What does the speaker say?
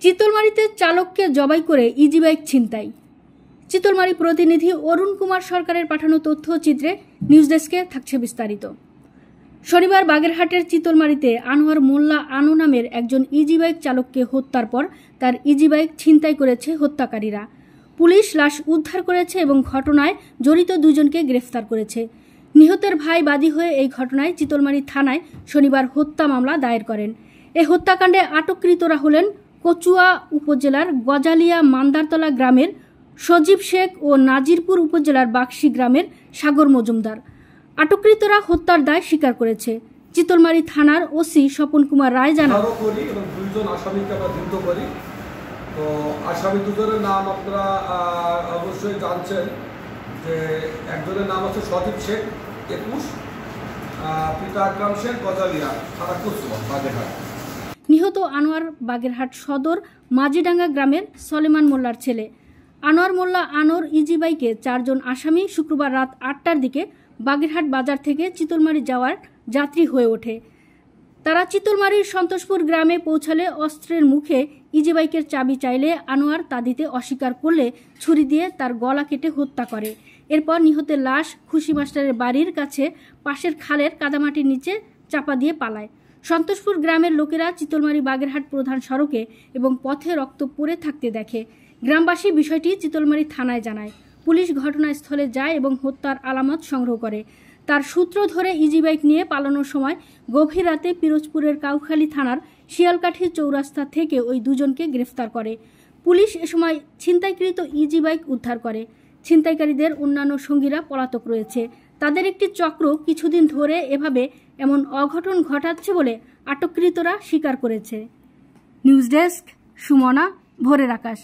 চিতলমারীতে চালককে জবাই করে ইজি বাইক ছিনতাই। চিতলমারী প্রতিনিধি অরুণ কুমার সরকারের পাঠানো তথ্যচিত্রে নিউজ ডেস্কে থাকছে বিস্তারিত। শনিবার বাগেরহাটের চিতলমারীতে আনোয়ার মোল্লা আনো নামের একজন ইজি বাইক চালককে হত্যার পর তার ইজি বাইক ছিনতাই করেছে হত্যাকারীরা। পুলিশ লাশ উদ্ধার করেছে এবং ঘটনায় জড়িত দুজনকে গ্রেফতার করেছে। নিহতের ভাই বাদী হয়ে এই ঘটনায় চিতলমারী থানায় শনিবার হত্যা মামলা দায়ের করেন। এই হত্যাকাণ্ডে আটককৃতরা হলেন কচুয়া উপজেলার গজালিয়া মান্দারতলা গ্রামের সজীব শেখ ও নাজিরপুর উপজেলার বাক্সি গ্রামের সাগর মজুমদার। আটককৃতরা হত্যার দায় স্বীকার করেছে। চিতলমারী থানার ওসি স্বপন কুমার রায় জানান, দুইজন আসামিকে আমরা ধৃত করি। তো আসামি দুজনের নাম আপনারা অবশ্যই জানছেন যে একজনের নাম হচ্ছে সজীব শেখ 21, পিতা আকরাম শেখ, গজালিয়া, থানা কচুয়া, বাগেরহাট। নিহত আনোয়ার বাগেরহাট সদর মাঝিডাঙ্গা গ্রামের সলেমান মোল্লার ছেলে। আনোয়ার মোল্লা আনোর ইজি বাইকে 4 জন আসামি শুক্রবার রাত 8টার দিকে বাগেরহাট বাজার থেকে চিতলমারী যাওয়ার যাত্রী হয়ে ওঠে। তারা চিতলমারীর সন্তোষপুর গ্রামে পৌঁছালে অস্ত্রের মুখে ইজি বাইকের চাবি চাইলে আনোয়ার তা দিতে অস্বীকার করলে ছুরি দিয়ে তার গলা কেটে হত্যা করে। এরপর নিহতের লাশ খুশি মাস্টারের বাড়ির কাছে পাশের খালের কাদামাটির নিচে চাপা দিয়ে পালায়। সন্তোষপুর গ্রামের লোকেরা চিতলমারী বাগেরহাট প্রধান সড়কে এবং পথে রক্ত পড়ে থাকতে দেখে। গ্রামবাসী বিষয়টি চিতলমারী থানায় জানায়। পুলিশ ঘটনাস্থলে যায় এবং হত্যার আলামত সংগ্রহ করে। তার সূত্র ধরে ইজি বাইক নিয়ে পালানোর সময় গভীর রাতে পিরোজপুরের কাউখালী থানার শিয়ালকাঠি চৌরাস্তা থেকে ওই দুজনকে গ্রেফতার করে। পুলিশ এ সময় ছিনতাইকৃত ইজি বাইক উদ্ধার করে। ছিনতাইকারীদের অন্যান্য সঙ্গীরা পলাতক রয়েছে। তাদের একটি চক্র কিছুদিন ধরে এমন অঘটন ঘটাচ্ছে বলে আটককৃতরা স্বীকার করেছে। নিউজ ডেস্ক, সুমনা, ভোরের আকাশ।